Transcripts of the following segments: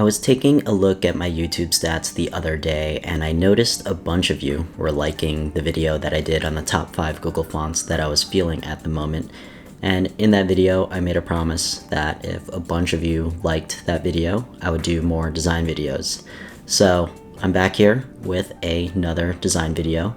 was taking a look at my YouTube stats the other day, and I noticed a bunch of you were liking the video that I did on the top 5 Google fonts that I was feeling at the moment. And in that video, I made a promise that if a bunch of you liked that video, I would do more design videos. So I'm back here with another design video.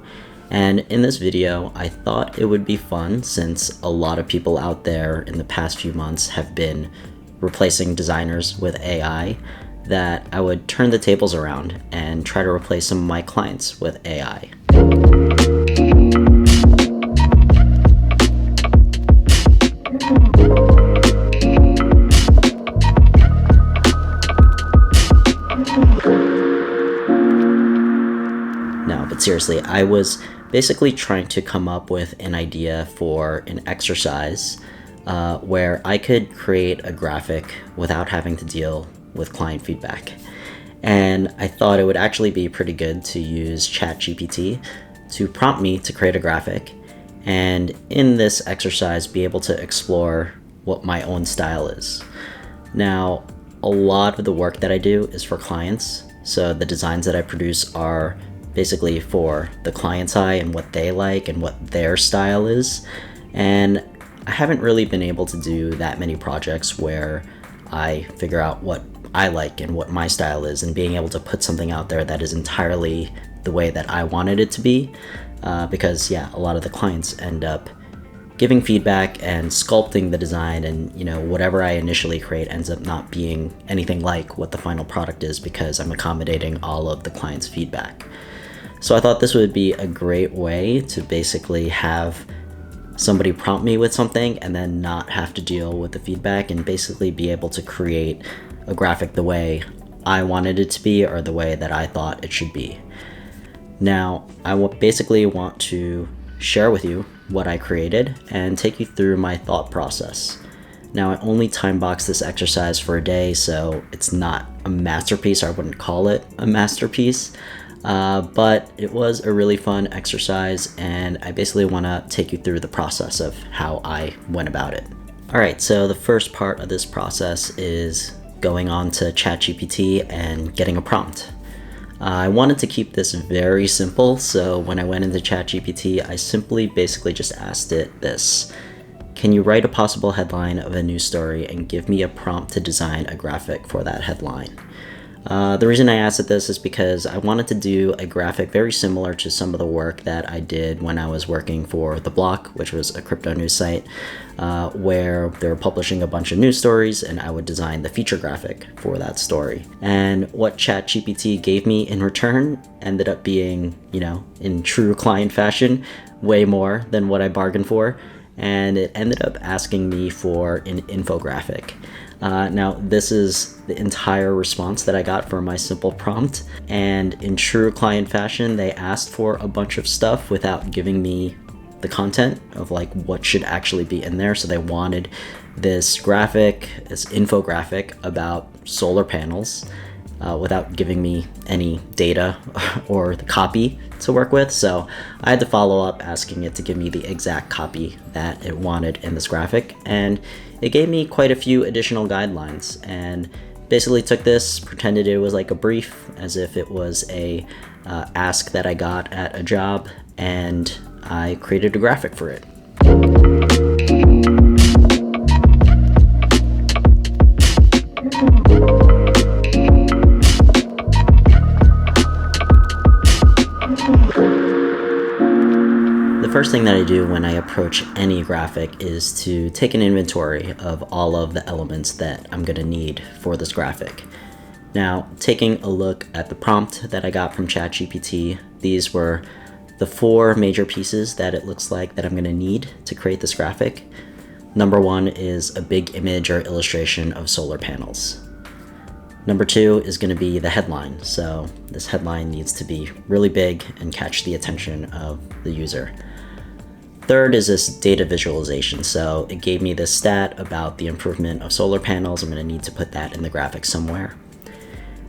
And in this video, I thought it would be fun, since a lot of people out there in the past few months have been replacing designers with AI, that I would turn the tables around and try to replace some of my clients with AI. No, but seriously, I was basically trying to come up with an idea for an exercise where I could create a graphic without having to deal with client feedback. And I thought it would actually be pretty good to use ChatGPT to prompt me to create a graphic, and in this exercise be able to explore what my own style is. Now, a lot of the work that I do is for clients, so the designs that I produce are basically for the client's eye and what they like and what their style is. And I haven't really been able to do that many projects where I figure out what I like and what my style is, and being able to put something out there that is entirely the way that I wanted it to be, because a lot of the clients end up giving feedback and sculpting the design, and whatever I initially create ends up not being anything like what the final product is, because I'm accommodating all of the client's feedback. So I thought this would be a great way to basically have somebody prompt me with something and then not have to deal with the feedback, and basically be able to create a graphic the way I wanted it to be, or the way that I thought it should be. Now, I basically want to share with you what I created and take you through my thought process. Now, I only time boxed this exercise for a day, so it's not a masterpiece. I wouldn't call it a masterpiece. But it was a really fun exercise, and I basically want to take you through the process of how I went about it. Alright, so the first part of this process is going on to ChatGPT and getting a prompt. I wanted to keep this very simple, so when I went into ChatGPT, I simply basically just asked it this: can you write a possible headline of a news story and give me a prompt to design a graphic for that headline? The reason I asked it this is because I wanted to do a graphic very similar to some of the work that I did when I was working for The Block, which was a crypto news site, where they were publishing a bunch of news stories, and I would design the feature graphic for that story. And what ChatGPT gave me in return ended up being, in true client fashion, way more than what I bargained for, and it ended up asking me for an infographic. Now, this is the entire response that I got for my simple prompt, and in true client fashion, they asked for a bunch of stuff without giving me the content of what should actually be in there. So they wanted this infographic about solar panels, without giving me any data or the copy to work with. So I had to follow up asking it to give me the exact copy that it wanted in this graphic, and it gave me quite a few additional guidelines, and basically took this, pretended it was like a brief, as if it was a ask that I got at a job, and I created a graphic for it. The first thing that I do when I approach any graphic is to take an inventory of all of the elements that I'm going to need for this graphic. Now, taking a look at the prompt that I got from ChatGPT, these were the 4 major pieces that it looks like that I'm going to need to create this graphic. Number 1 is a big image or illustration of solar panels. Number 2 is going to be the headline, so this headline needs to be really big and catch the attention of the user. Third is this data visualization, so it gave me this stat about the improvement of solar panels. I'm going to need to put that in the graphic somewhere.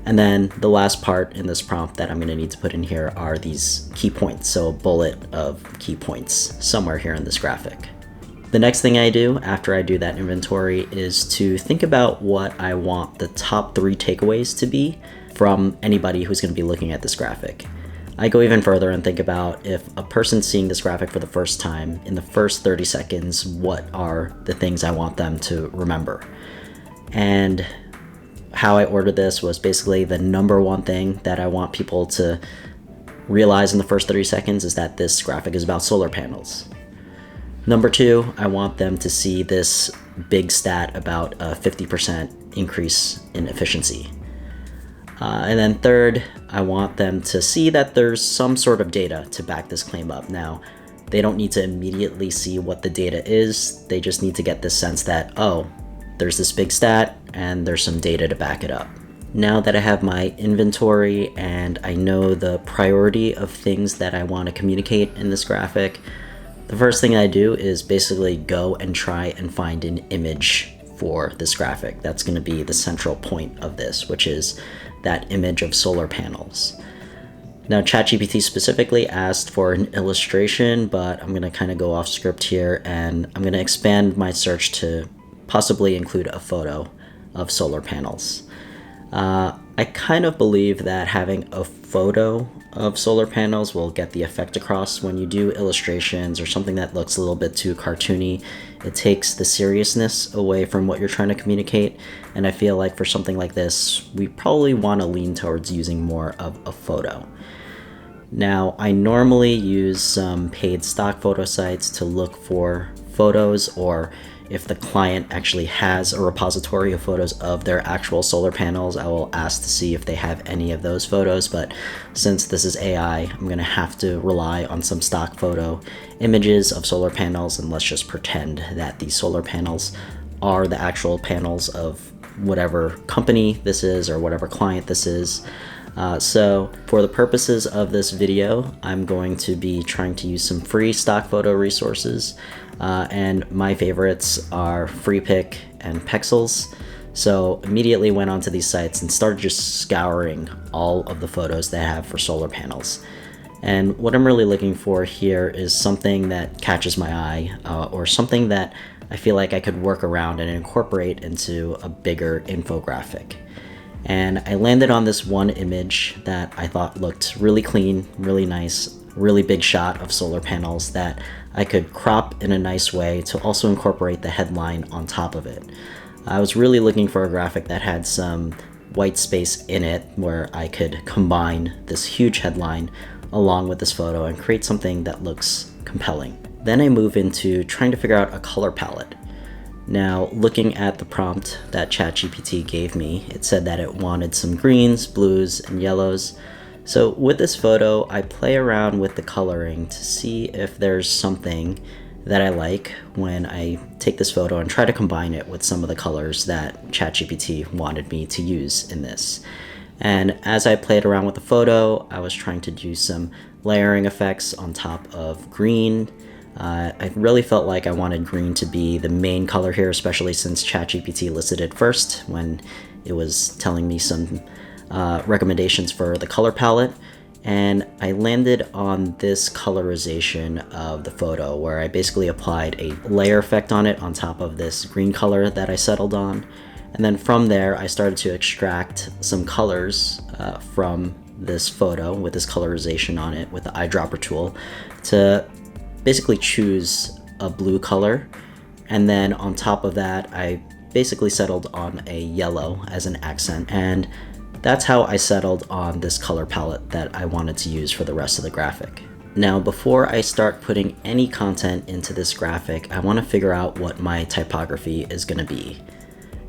And then the last part in this prompt that I'm going to need to put in here are these key points, so a bullet of key points somewhere here in this graphic. The next thing I do after I do that inventory is to think about what I want the top 3 takeaways to be from anybody who's going to be looking at this graphic. I go even further and think about if a person's seeing this graphic for the first time, in the first 30 seconds, what are the things I want them to remember? And how I ordered this was basically the number one thing that I want people to realize in the first 30 seconds is that this graphic is about solar panels. Number 2, I want them to see this big stat about a 50% increase in efficiency. And then third, I want them to see that there's some sort of data to back this claim up. Now, they don't need to immediately see what the data is. They just need to get this sense that, oh, there's this big stat and there's some data to back it up. Now that I have my inventory and I know the priority of things that I want to communicate in this graphic, the first thing I do is basically go and try and find an image for this graphic. That's going to be the central point of this, which is that image of solar panels. Now, ChatGPT specifically asked for an illustration, but I'm going to kind of go off script here, and I'm going to expand my search to possibly include a photo of solar panels. I kind of believe that having a photo of solar panels will get the effect across. When you do illustrations or something that looks a little bit too cartoony, it takes the seriousness away from what you're trying to communicate. And I feel like for something like this, we probably want to lean towards using more of a photo. Now, I normally use some paid stock photo sites to look for photos, or if the client actually has a repository of photos of their actual solar panels, I will ask to see if they have any of those photos. But since this is AI, I'm going to have to rely on some stock photo images of solar panels, and let's just pretend that these solar panels are the actual panels of whatever company this is or whatever client this is. So for the purposes of this video, I'm going to be trying to use some free stock photo resources. And my favorites are FreePic and Pexels. So immediately went onto these sites and started just scouring all of the photos they have for solar panels. And what I'm really looking for here is something that catches my eye, or something that I feel like I could work around and incorporate into a bigger infographic. And I landed on this one image that I thought looked really clean, really nice, really big shot of solar panels that I could crop in a nice way to also incorporate the headline on top of it. I was really looking for a graphic that had some white space in it where I could combine this huge headline along with this photo and create something that looks compelling. Then I move into trying to figure out a color palette. Now, looking at the prompt that ChatGPT gave me, it said that it wanted some greens, blues, and yellows. So with this photo, I play around with the coloring to see if there's something that I like when I take this photo and try to combine it with some of the colors that ChatGPT wanted me to use in this. And as I played around with the photo, I was trying to do some layering effects on top of green. I really felt like I wanted green to be the main color here, especially since ChatGPT listed it first when it was telling me some recommendations for the color palette. And I landed on this colorization of the photo where I basically applied a layer effect on it on top of this green color that I settled on. And then from there, I started to extract some colors from this photo with this colorization on it with the eyedropper tool to basically choose a blue color. And then on top of that, I basically settled on a yellow as an accent. And that's how I settled on this color palette that I wanted to use for the rest of the graphic. Now, before I start putting any content into this graphic, I want to figure out what my typography is going to be.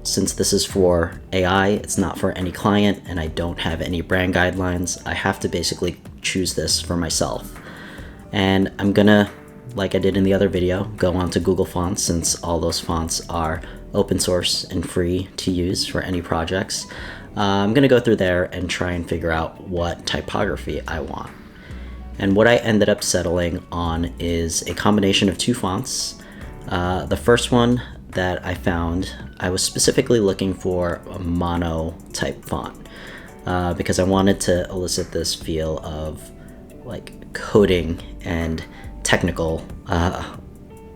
Since this is for AI, it's not for any client, and I don't have any brand guidelines, I have to basically choose this for myself. And I'm gonna, like I did in the other video, go onto Google Fonts, since all those fonts are open source and free to use for any projects. I'm gonna go through there and try and figure out what typography I want. And what I ended up settling on is a combination of two fonts. The first one that I found, I was specifically looking for a mono type font because I wanted to elicit this feel of like coding and technical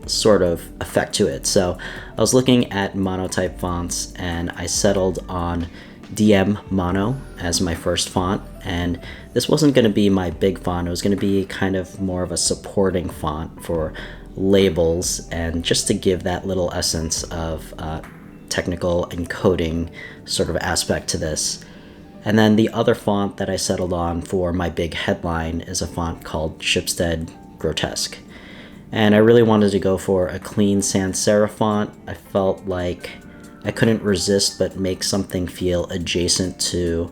sort of effect to it. So I was looking at monotype fonts, and I settled on DM Mono as my first font, and this wasn't going to be my big font. It was going to be kind of more of a supporting font for labels, and just to give that little essence of technical encoding sort of aspect to this. And then the other font that I settled on for my big headline is a font called Shipstead Grotesque. And I really wanted to go for a clean sans serif font. I felt like I couldn't resist but make something feel adjacent to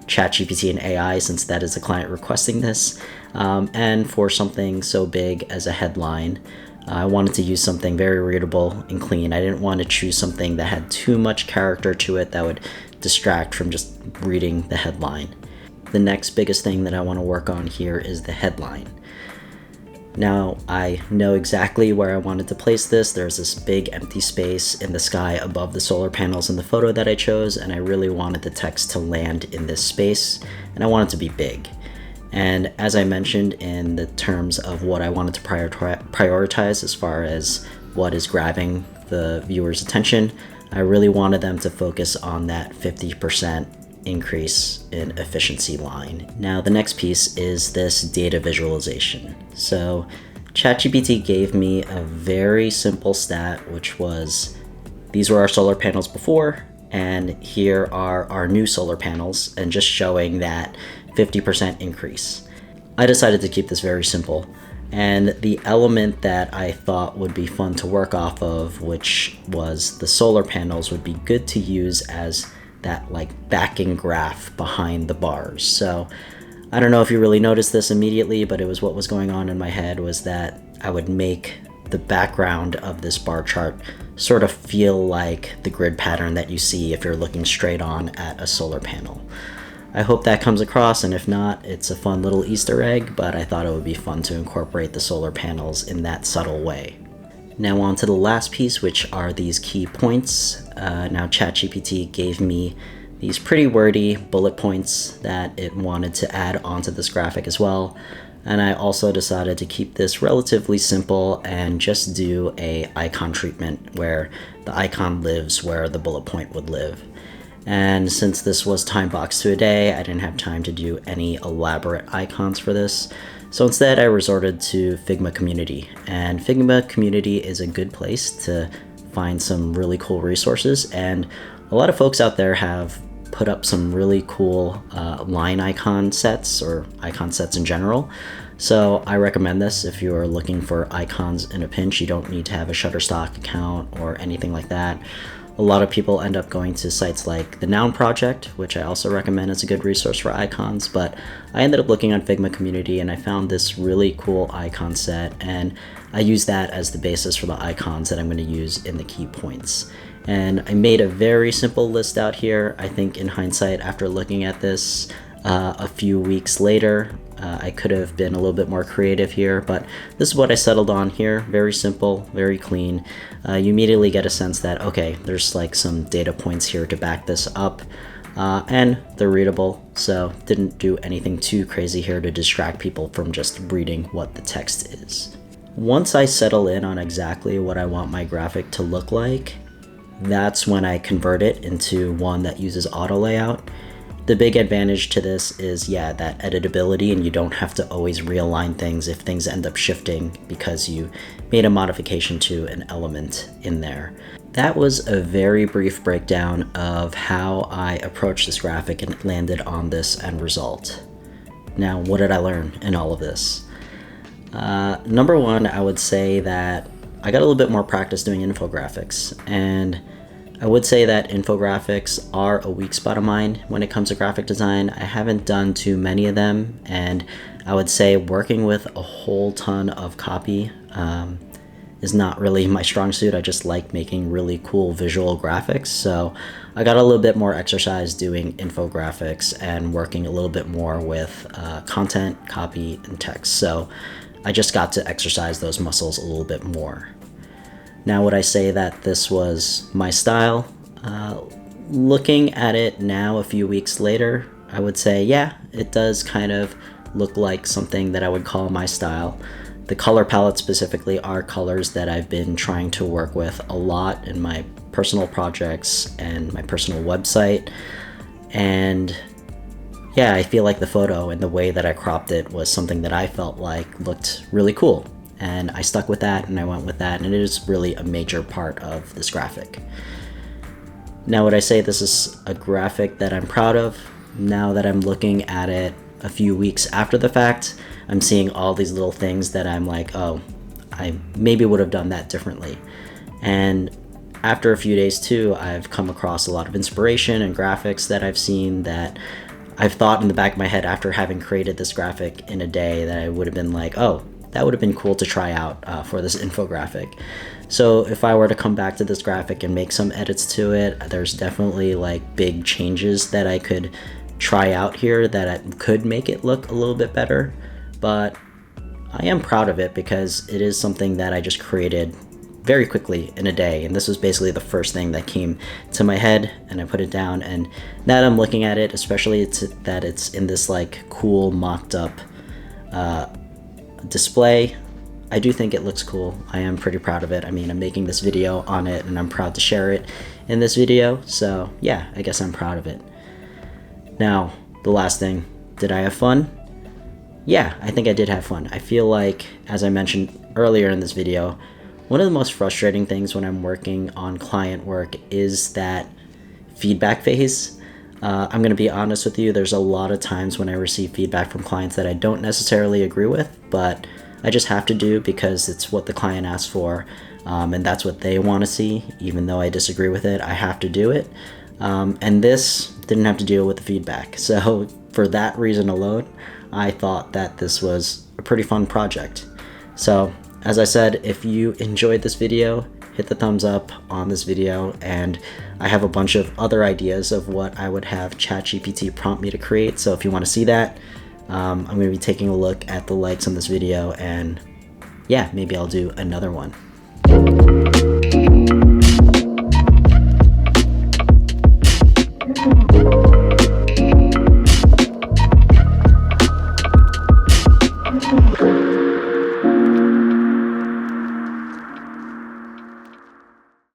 ChatGPT and AI, since that is the client requesting this. And for something so big as a headline, I wanted to use something very readable and clean. I didn't want to choose something that had too much character to it that would distract from just reading the headline. The next biggest thing that I want to work on here is the headline. Now, I know exactly where I wanted to place this. There's this big empty space in the sky above the solar panels in the photo that I chose, and I really wanted the text to land in this space, and I want it to be big. And as I mentioned in the terms of what I wanted to prioritize as far as what is grabbing the viewer's attention, I really wanted them to focus on that 50% increase in efficiency line. Now, the next piece is this data visualization. So ChatGPT gave me a very simple stat, which was these were our solar panels before, and here are our new solar panels, and just showing that 50% increase. I decided to keep this very simple, and the element that I thought would be fun to work off of, which was the solar panels, would be good to use as that like backing graph behind the bars. So I don't know if you really noticed this immediately, but it was what was going on in my head, was that I would make the background of this bar chart sort of feel like the grid pattern that you see if you're looking straight on at a solar panel. I hope that comes across, and if not, it's a fun little Easter egg, but I thought it would be fun to incorporate the solar panels in that subtle way. Now on to the last piece, which are these key points. Now ChatGPT gave me these pretty wordy bullet points that it wanted to add onto this graphic as well. And I also decided to keep this relatively simple and just do a icon treatment where the icon lives where the bullet point would live. And since this was time boxed to a day, I didn't have time to do any elaborate icons for this. So instead, I resorted to Figma Community. And Figma Community is a good place to find some really cool resources. And a lot of folks out there have put up some really cool line icon sets, or icon sets in general. So I recommend this if you are looking for icons in a pinch. You don't need to have a Shutterstock account or anything like that. A lot of people end up going to sites like the Noun Project, which I also recommend as a good resource for icons, but I ended up looking on Figma Community and I found this really cool icon set, and I use that as the basis for the icons that I'm going to use in the key points. And I made a very simple list out here. I think in hindsight, after looking at this a few weeks later, I could have been a little bit more creative here, but this is what I settled on here. Very simple, very clean. You immediately get a sense that, okay, there's like some data points here to back this up, and they're readable, so didn't do anything too crazy here to distract people from just reading what the text is. Once I settle in on exactly what I want my graphic to look like, that's when I convert it into one that uses auto layout. The big advantage to this is, that editability, and you don't have to always realign things if things end up shifting because you made a modification to an element in there. That was a very brief breakdown of how I approached this graphic and landed on this end result. Now, what did I learn in all of this? Number one, I would say that I got a little bit more practice doing infographics, and I would say that infographics are a weak spot of mine when it comes to graphic design. I haven't done too many of them, and I would say working with a whole ton of copy is not really my strong suit. I just like making really cool visual graphics, so I got a little bit more exercise doing infographics and working a little bit more with content, copy, and text. So I just got to exercise those muscles a little bit more. Now, would I say that this was my style? Looking at it now a few weeks later, I would say, it does kind of look like something that I would call my style. The color palette specifically are colors that I've been trying to work with a lot in my personal projects and my personal website. And yeah, I feel like the photo and the way that I cropped it was something that I felt like looked really cool. And I stuck with that and I went with that, and it is really a major part of this graphic. Now, would I say this is a graphic that I'm proud of? Now that I'm looking at it a few weeks after the fact, I'm seeing all these little things that I'm like, oh, I maybe would have done that differently. And after a few days too, I've come across a lot of inspiration and graphics that I've seen that I've thought in the back of my head after having created this graphic in a day that I would have been like, oh, that would have been cool to try out for this infographic. So if I were to come back to this graphic and make some edits to it, there's definitely like big changes that I could try out here that could make it look a little bit better. But I am proud of it because it is something that I just created very quickly in a day, and this was basically the first thing that came to my head, and I put it down. And now that I'm looking at it, especially that it's in this like cool mocked up display, I do think it looks cool. I am pretty proud of it. I mean, I'm making this video on it and I'm proud to share it in this video, so yeah, I guess I'm proud of it. Now, the last thing, did I have fun? Yeah, I think I did have fun. I feel like, as I mentioned earlier in this video, one of the most frustrating things when I'm working on client work is that feedback phase. I'm going to be honest with you, there's a lot of times when I receive feedback from clients that I don't necessarily agree with, but I just have to do because it's what the client asked for, and that's what they want to see. Even though I disagree with it, I have to do it. And this didn't have to deal with the feedback. So for that reason alone, I thought that this was a pretty fun project. So as I said, if you enjoyed this video, hit the thumbs up on this video, and I have a bunch of other ideas of what I would have ChatGPT prompt me to create. So if you want to see that, I'm going to be taking a look at the likes on this video, and yeah, maybe I'll do another one.